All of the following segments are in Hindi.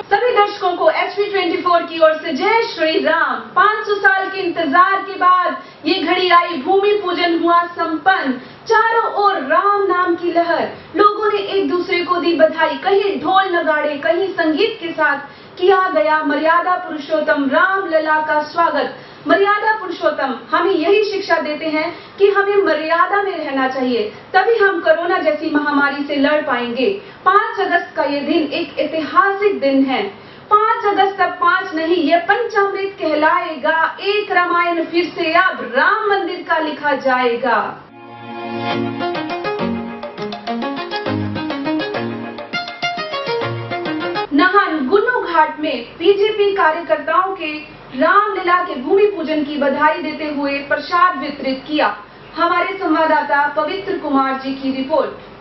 सभी दर्शकों को HV24 की ओर से जय श्री राम। 500 साल के इंतजार के बाद ये घड़ी आई, भूमि पूजन हुआ संपन्न। चारों ओर राम नाम की लहर, लोगों ने एक दूसरे को दी बधाई। कहीं ढोल नगाड़े, कहीं संगीत के साथ किया गया मर्यादा पुरुषोत्तम राम लला का स्वागत। मर्यादा पुरुषोत्तम हमें यही शिक्षा देते हैं कि हमें मर्यादा में रहना चाहिए, तभी हम कोरोना जैसी महामारी से लड़ पाएंगे। 5 अगस्त का ये दिन एक ऐतिहासिक दिन है। 5 अगस्त तक 5 नहीं, ये पंचामृत कहलाएगा। एक रामायण फिर से अब राम मंदिर का लिखा जाएगा। नाहन गुन्नू घाट में बीजेपी कार्यकर्ताओं के रामलीला के भूमि पूजन की बधाई देते हुए प्रसाद वितरित किया। हमारे संवाददाता पवित्र कुमार जी की report.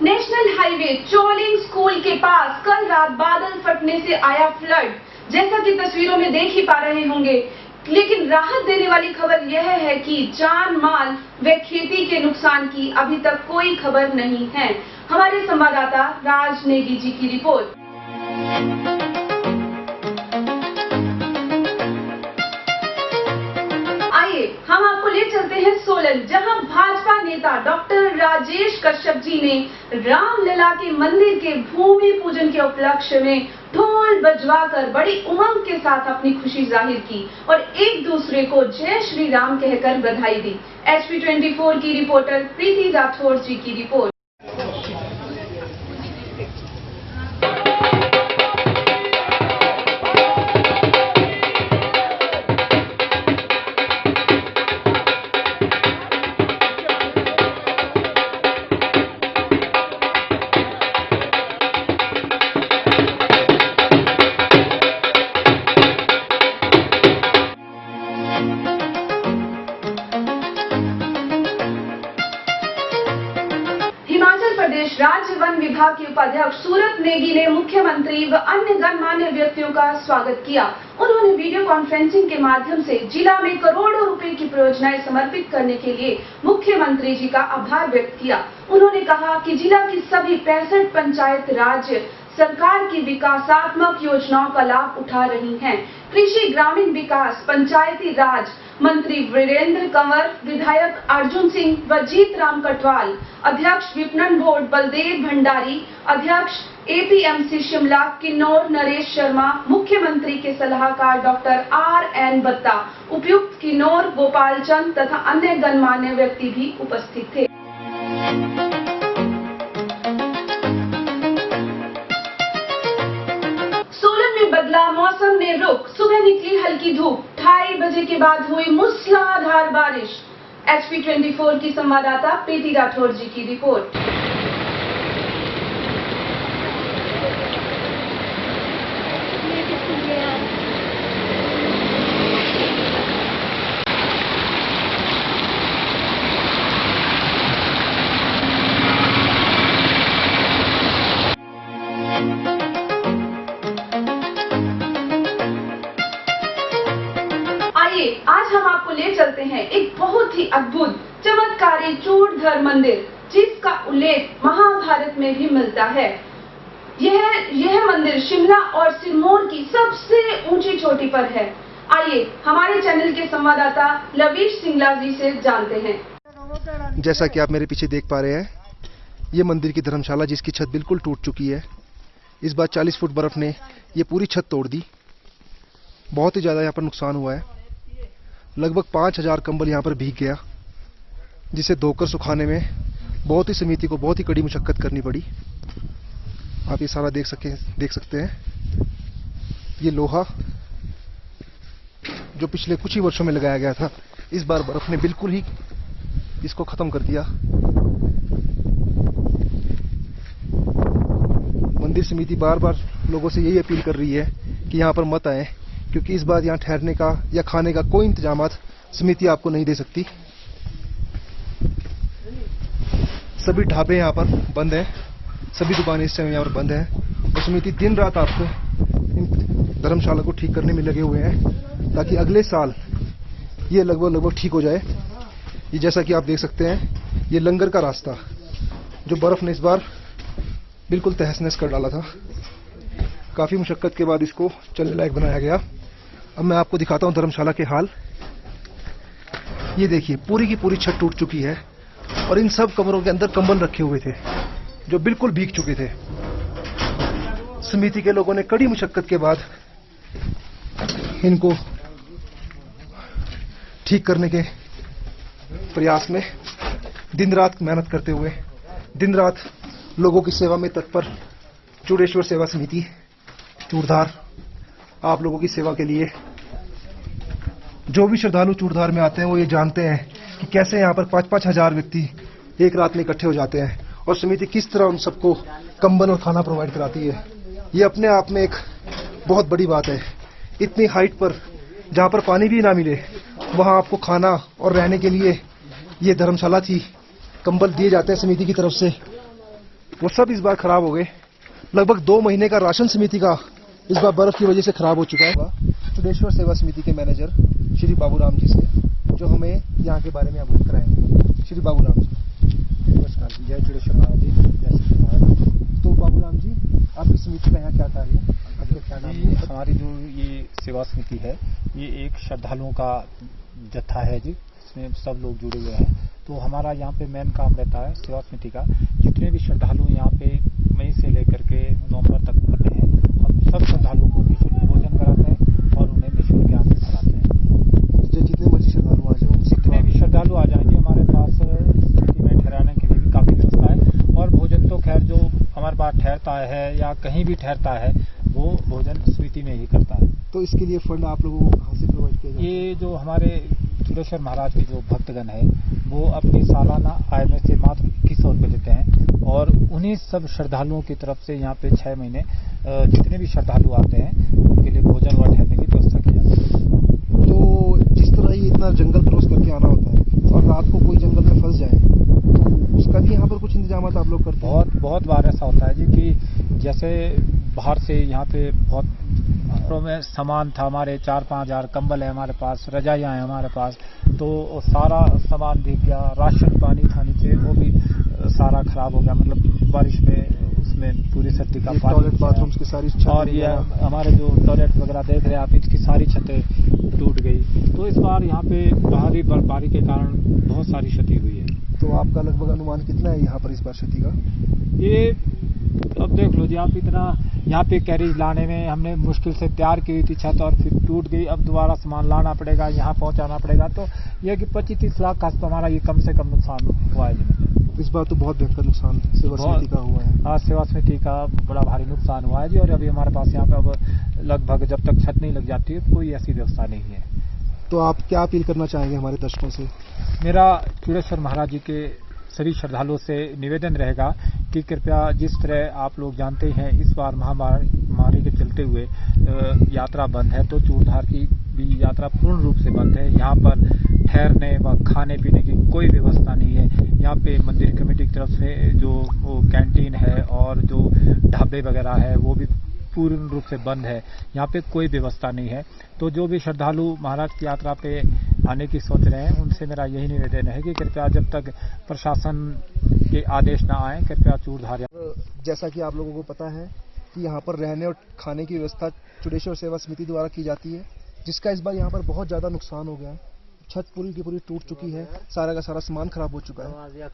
National highway Choling school के पास कल रात बादल फटने से आया फ्लड, जैसा कि तस्वीरों में देख ही पा रहे होंगे। लेकिन राहत देने वाली खबर यह है कि जान माल व खेती के नुकसान की अभी तक कोई खबर नहीं है। हमारे संवाददाता राज नेगी जी की रिपोर्ट। हम आपको ले चलते हैं सोलन, जहां भाजपा नेता डॉक्टर राजेश कश्यप जी ने रामलला के मंदिर के भूमि पूजन के उपलक्ष्य में ढोल बजवाकर बड़ी उमंग के साथ अपनी खुशी जाहिर की और एक दूसरे को जय श्री राम कहकर बधाई दी। HV24 की रिपोर्टर प्रीति राठौर जी की रिपोर्ट। हिमाचल प्रदेश राज्य वन विभाग के उपाध्यक्ष सूरत नेगी ने मुख्यमंत्री व अन्य गणमान्य व्यक्तियों का स्वागत किया। उन्होंने वीडियो कॉन्फ्रेंसिंग के माध्यम से जिला में करोड़ों रुपए की परियोजनाएं समर्पित करने के लिए मुख्यमंत्री जी का आभार व्यक्त किया। उन्होंने कहा कि जिला की सभी 65 पंचायत राज्य सरकार की विकासात्मक योजनाओं का लाभ उठा रही हैं। कृषि ग्रामीण विकास पंचायती राज मंत्री वीरेंद्र कंवर, विधायक अर्जुन सिंह व जीत राम कटवाल, अध्यक्ष विपणन बोर्ड बलदेव भंडारी, अध्यक्ष APMC शिमला किन्नौर नरेश शर्मा, मुख्यमंत्री के सलाहकार डॉक्टर RN बत्ता, उपायुक्त किन्नौर गोपाल चंद तथा अन्य गणमान्य व्यक्ति भी उपस्थित थे। बदला मौसम में रुख, सुबह निकली हल्की धूप, 2:30 बजे के बाद हुई मूसलाधार बारिश। HP24 की संवाददाता प्रीति राठौर जी की रिपोर्ट। आज हम आपको ले चलते हैं एक बहुत ही अद्भुत चमत्कारी चूड़धर मंदिर, जिसका उल्लेख महाभारत में भी मिलता है। यह मंदिर शिमला और सिरमौर की सबसे ऊंची चोटी पर है। आइए हमारे चैनल के संवाददाता लवीश सिंगला जी से जानते हैं। जैसा कि आप मेरे पीछे देख पा रहे हैं, ये मंदिर की धर्मशाला जिसकी छत बिल्कुल टूट चुकी है। इस बार 40 फुट बर्फ ने ये पूरी छत तोड़ दी। बहुत ही ज़्यादा यहाँ पर नुकसान हुआ है। लगभग 5000 कंबल यहाँ पर भीग गया, जिसे धोकर सुखाने में बहुत ही समिति को बहुत ही कड़ी मशक्कत करनी पड़ी। आप ये सारा देख सकते हैं। ये लोहा जो पिछले कुछ ही वर्षों में लगाया गया था, इस बार बर्फ ने बिल्कुल ही इसको खत्म कर दिया। मंदिर समिति बार बार लोगों से यही अपील कर रही है कि यहाँ पर मत आए, क्योंकि इस बार यहाँ ठहरने का या खाने का कोई इंतजामात समिति आपको नहीं दे सकती। सभी ढाबे यहाँ पर बंद हैं, सभी दुकानें इस समय यहाँ पर बंद हैं, और समिति दिन रात आपको इन धर्मशाला को ठीक करने में लगे हुए हैं, ताकि अगले साल ये लगभग ठीक हो जाए। ये जैसा कि आप देख सकते हैं, ये लंगर का रास्ता जो बर्फ ने इस बार बिल्कुल तहस नहस कर डाला था। काफ़ी मुशक्कत के बाद इसको चलने लायक बनाया गया। अब मैं आपको दिखाता हूँ धर्मशाला के हाल। ये देखिए, पूरी की पूरी छत टूट चुकी है, और इन सब कमरों के अंदर कंबल रखे हुए थे जो बिल्कुल भीग चुके थे। समिति के लोगों ने कड़ी मुशक्कत के बाद इनको ठीक करने के प्रयास में दिन रात मेहनत करते हुए, दिन रात लोगों की सेवा में तत्पर चूड़ेश्वर सेवा समिति चूड़धार आप लोगों की सेवा के लिए। जो भी श्रद्धालु चूड़धार में आते हैं वो ये जानते हैं कि कैसे यहाँ पर 5-5 हजार व्यक्ति एक रात में इकट्ठे हो जाते हैं, और समिति किस तरह उन सबको कंबल और खाना प्रोवाइड कराती है। ये अपने आप में एक बहुत बड़ी बात है। इतनी हाइट पर जहाँ पर पानी भी ना मिले, वहाँ आपको खाना और रहने के लिए ये धर्मशाला थी, कंबल दिए जाते हैं समिति की तरफ से। वो सब इस बार खराब हो गए। लगभग 2 महीने का राशन समिति का इस बार बर्फ की वजह से खराब हो चुका है। चूड़ेश्वर सेवा समिति के मैनेजर श्री बाबूराम जी से, जो हमें यहाँ के बारे में अवगत कराएंगे। श्री बाबूराम जी, नमस्कार जी। जय चूड़ेश्वर महाराज जी, जय श्री महाराज। तो बाबूराम जी, आपकी समिति का यहाँ क्या कार्य है? आपका क्या नाम है? हमारी जो ये सेवा समिति है, ये एक श्रद्धालुओं का जत्था है जी, इसमें सब लोग जुड़े हुए हैं। तो हमारा यहाँ पे मेन काम रहता है सेवा समिति का। जितने भी श्रद्धालु यहाँ पे मई से लेकर के नवंबर तक आते हैं, हम सब श्रद्धालुओं को निःशुल्क भोजन कराते हैं और उन्हें निःशुल्क ज्ञान भी कराते हैं। जितने मर्जी श्रद्धालु आ जाए, जितने भी श्रद्धालु आ जाएंगे, हमारे पास समिति में ठहराने के लिए भी काफी व्यवस्था है। और भोजन तो खैर जो हमारे पास ठहरता है या कहीं भी ठहरता है, वो भोजन समिति में ही करता है। तो इसके लिए फंड आप लोगों को कहाँ से प्रोवाइड किया जाए? ये जो हमारे चूड़ेश्वर महाराज के जो भक्तगण है, वो अपनी सालाना आय में से मात्र 2100 रुपये देते हैं, और उन्हीं सब श्रद्धालुओं की तरफ से यहाँ पे 6 महीने जितने भी श्रद्धालु आते हैं उनके लिए भोजन व ठहरने की व्यवस्था की जाती है। तो जिस तरह ये इतना जंगल क्रॉस करके आना होता है, और रात को कोई जंगल में फंस जाए, तो उसका भी यहाँ पर कुछ इंतजाम आप लोग करते हैं? बहुत बार ऐसा होता है जी कि जैसे बाहर से यहाँ पे बहुत में सामान था, हमारे 4-5 हजार कंबल है हमारे पास, रजाइयाँ हैं हमारे पास, तो सारा सामान भीग गया। राशन पानी था नीचे, वो भी सारा खराब हो गया। मतलब बारिश में उसमें पूरी सर्दी का पानी, टॉयलेट बाथरूम्स की सारी छतें, और ये हमारे जो टॉयलेट वगैरह देख रहे हैं आप, इसकी सारी छतें टूट गई। तो इस बार यहाँ पे भारी बर्फबारी के कारण बहुत सारी क्षति हुई है। तो आपका लगभग अनुमान कितना है यहाँ पर इस बार क्षति का? ये अब देख लो जी आप, इतना यहाँ पे कैरेज लाने में हमने मुश्किल से तैयार की हुई थी छत, और फिर टूट गई। अब दोबारा सामान लाना पड़ेगा, यहाँ पहुँचाना पड़ेगा। तो यह कि 25-30 लाख का तो हमारा ये कम से कम नुकसान हुआ है जी। इस बार तो बहुत भयंकर नुकसान सेवा समिति का हुआ है। हाँ, सेवा समिति का बड़ा भारी नुकसान हुआ है जी। और अभी हमारे पास यहाँ पे अब लगभग जब तक छत नहीं लग जाती है, कोई ऐसी व्यवस्था नहीं है। तो आप क्या अपील करना चाहेंगे हमारे दर्शकों से? मेरा चूड़ेश्वर महाराज जी के सभी श्रद्धालुओं से निवेदन रहेगा कि कृपया, जिस तरह आप लोग जानते हैं इस बार महामारी के चलते हुए यात्रा बंद है, तो चूड़धार की भी यात्रा पूर्ण रूप से बंद है। यहाँ पर ठहरने व खाने पीने की कोई व्यवस्था नहीं है। यहाँ पे मंदिर कमेटी की तरफ से जो कैंटीन है और जो ढाबे वगैरह है वो भी पूर्ण रूप से बंद है। यहाँ पे कोई व्यवस्था नहीं है। तो जो भी श्रद्धालु महाराज की यात्रा पे आने की सोच रहे हैं उनसे मेरा यही निवेदन है कि कृपया जब तक प्रशासन के आदेश न आए, कृपया चूड़धार। जैसा कि आप लोगों को पता है कि यहाँ पर रहने और खाने की व्यवस्था चूड़ेश्वर सेवा समिति द्वारा की जाती है, जिसका इस बार यहाँ पर बहुत ज़्यादा नुकसान हो गया है। छत पूरी की पूरी टूट चुकी है, सारा का सारा सामान खराब हो चुका है।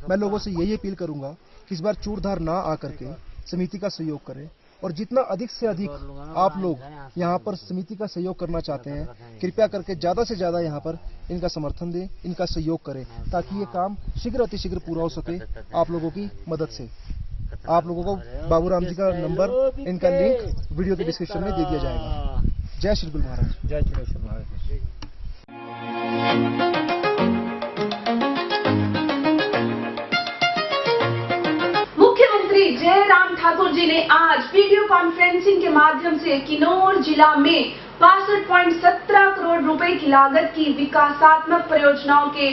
मैं लोगों से यही अपील करूंगा कि इस बार चूड़धार ना आकर के समिति का सहयोग करें, और जितना अधिक से अधिक आप लोग यहाँ पर समिति का सहयोग करना चाहते हैं, कृपया करके ज़्यादा से ज़्यादा यहाँ पर इनका समर्थन दें, इनका सहयोग करें, ताकि ये काम शीघ्र अतिशीघ्र पूरा हो सके आप लोगों की मदद से। आप लोगों को बाबूराम जी का नंबर, इनका लिंक वीडियो के डिस्क्रिप्शन में दे दिया जाएगा। जय श्री गुरु महाराज। जय चूड़ेश्वर महाराज। मुख्यमंत्री जयराम ठाकुर जी ने आज वीडियो कॉन्फ्रेंसिंग के माध्यम से किन्नौर जिला में 62.17 करोड़ रुपए की लागत की विकासात्मक परियोजनाओं के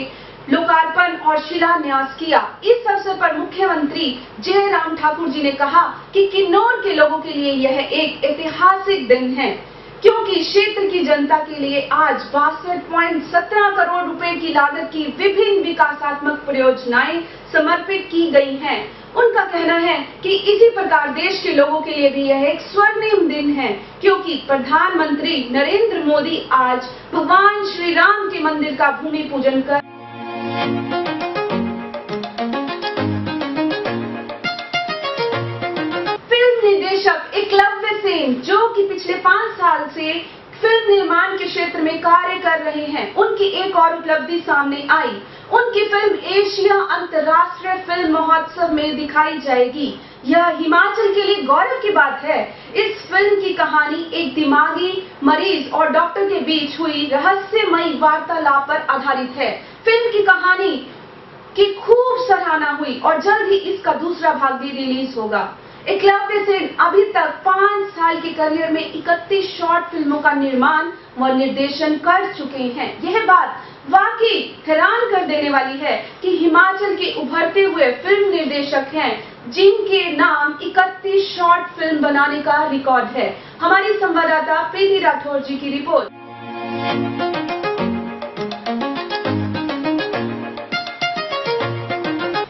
लोकार्पण और शिलान्यास किया। इस अवसर पर मुख्यमंत्री जयराम ठाकुर जी ने कहा कि किन्नौर के लोगों के लिए यह एक ऐतिहासिक दिन है, क्योंकि क्षेत्र की जनता के लिए आज 62.17 करोड़ रुपए की लागत की विभिन्न विकासात्मक परियोजनाएं समर्पित की गई हैं। उनका कहना है कि इसी प्रकार देश के लोगों के लिए भी यह एक स्वर्णिम दिन है, क्योंकि प्रधानमंत्री नरेंद्र मोदी आज भगवान श्री राम के मंदिर का भूमि पूजन कर फिल्म निर्देशक एकलव्य सेन, जो कि पिछले 5 साल से फिल्म निर्माण के क्षेत्र में कार्य कर रहे हैं, उनकी एक और उपलब्धि सामने आई। उनकी फिल्म एशिया अंतर्राष्ट्रीय फिल्म महोत्सव में दिखाई जाएगी। यह हिमाचल के लिए गौरव की बात है। इस फिल्म की कहानी एक दिमागी मरीज और डॉक्टर के बीच हुई रहस्यमयी वार्तालाप पर आधारित है। फिल्म की कहानी की खूब सराहना हुई और जल्द ही इसका दूसरा भाग भी रिलीज होगा। एकलव्य सेन अभी तक 5 साल के करियर में 31 शॉर्ट फिल्मों का निर्माण व निर्देशन कर चुके हैं। यह बात वाकई हैरान कर देने वाली है कि हिमाचल के उभरते हुए फिल्म निर्देशक हैं जिनके नाम 31 शॉर्ट फिल्म बनाने का रिकॉर्ड है। हमारी संवाददाता प्रीति राठौर जी की रिपोर्ट।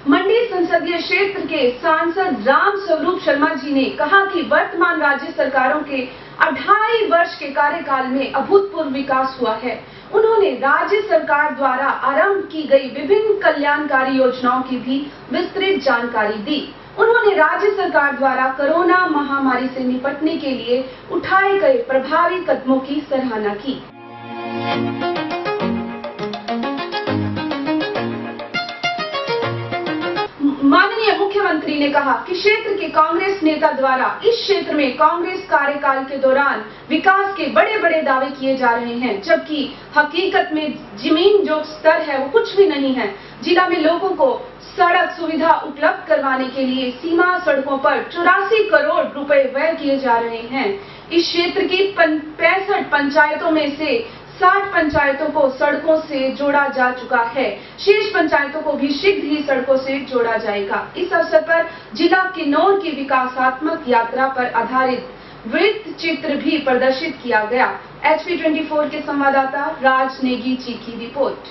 मंडी संसदीय क्षेत्र के सांसद राम स्वरूप शर्मा जी ने कहा कि वर्तमान राज्य सरकारों के 2.5 वर्ष के कार्यकाल में अभूतपूर्व विकास हुआ है। उन्होंने राज्य सरकार द्वारा आरंभ की गई विभिन्न कल्याणकारी योजनाओं की भी विस्तृत जानकारी दी। उन्होंने राज्य सरकार द्वारा कोरोना महामारी से निपटने के लिए उठाए गए प्रभावी कदमों की सराहना की। माननीय मुख्यमंत्री ने कहा कि क्षेत्र के कांग्रेस नेता द्वारा इस क्षेत्र में कांग्रेस कार्यकाल के दौरान विकास के बड़े बड़े दावे किए जा रहे हैं, जबकि हकीकत में जमीन जो स्तर है वो कुछ भी नहीं है। जिला में लोगों को सड़क सुविधा उपलब्ध करवाने के लिए सीमा सड़कों पर 84 करोड़ रुपए व्यय किए जा रहे हैं। इस क्षेत्र की 65 पंचायतों में से 60 पंचायतों को सड़कों से जोड़ा जा चुका है। शेष पंचायतों को भी शीघ्र ही सड़कों से जोड़ा जाएगा। इस अवसर पर जिला किन्नौर की विकासात्मक यात्रा पर आधारित वृत्त चित्र भी प्रदर्शित किया गया। HP24 के संवाददाता राज नेगी जी की रिपोर्ट।